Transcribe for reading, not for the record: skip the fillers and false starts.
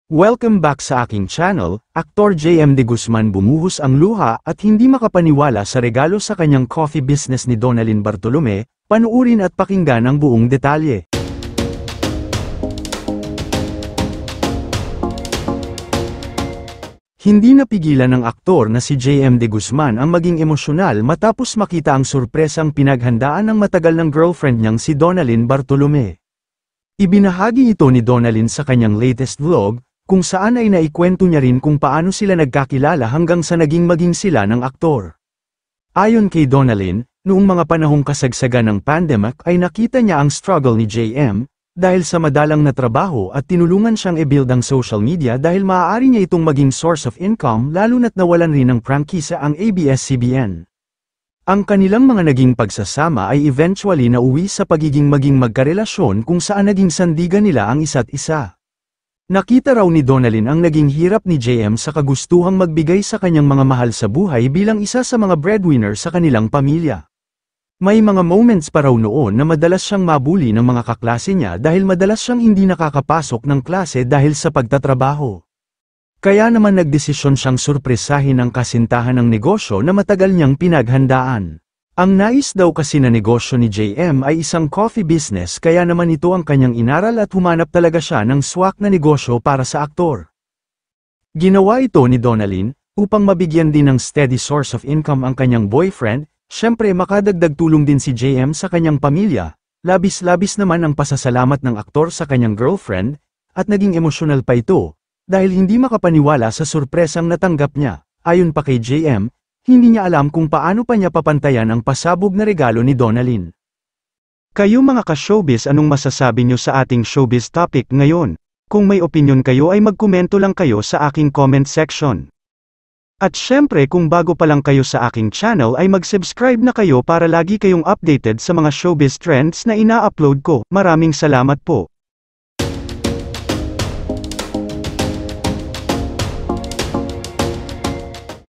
Welcome back sa aking channel. Aktor JM De Guzman bumuhos ang luha at hindi makapaniwala sa regalo sa kanyang coffee business ni Donalyn Bartolome. Panuurin at pakinggan ang buong detalye. Hindi napigilan ng aktor na si JM De Guzman ang maging emosyonal matapos makita ang sorpresang pinaghandaan ng matagal ng girlfriend niyang si Donalyn Bartolome. Ibinahagi ito ni Donalyn sa kanyang latest vlog, kung saan ay naikwento niya rin kung paano sila nagkakilala hanggang sa maging sila ng aktor. Ayon kay Donalyn, noong mga panahong kasagsagan ng pandemic ay nakita niya ang struggle ni JM, dahil sa madalang na trabaho at tinulungan siyang i-build ang social media dahil maaari niya itong maging source of income lalo na't nawalan rin ng prangkisa ang ABS-CBN. Ang kanilang mga naging pagsasama ay eventually nauwi sa pagiging magkarelasyon kung saan naging sandigan nila ang isa't isa. Nakita raw ni Donalyn ang naging hirap ni JM sa kagustuhang magbigay sa kanyang mga mahal sa buhay bilang isa sa mga breadwinner sa kanilang pamilya. May mga moments pa raw noon na madalas siyang mabuli ng mga kaklase niya dahil madalas siyang hindi nakakapasok ng klase dahil sa pagtatrabaho. Kaya naman nagdesisyon siyang surpresahin ang kasintahan ng negosyo na matagal niyang pinaghandaan. Ang nais daw kasi na negosyo ni JM ay isang coffee business kaya naman ito ang kanyang inaral at humanap talaga siya ng swak na negosyo para sa aktor. Ginawa ito ni Donalyn, upang mabigyan din ng steady source of income ang kanyang boyfriend, syempre makadagdag tulong din si JM sa kanyang pamilya, labis-labis naman ang pasasalamat ng aktor sa kanyang girlfriend, at naging emosyonal pa ito, dahil hindi makapaniwala sa surpresang natanggap niya. Ayon pa kay JM, hindi niya alam kung paano pa niya papantayan ang pasabog na regalo ni Donalyn. Kayo mga ka-showbiz, anong masasabi niyo sa ating showbiz topic ngayon? Kung may opinion kayo ay magkomento lang kayo sa aking comment section. At syempre kung bago pa lang kayo sa aking channel ay mag-subscribe na kayo para lagi kayong updated sa mga showbiz trends na ina-upload ko. Maraming salamat po.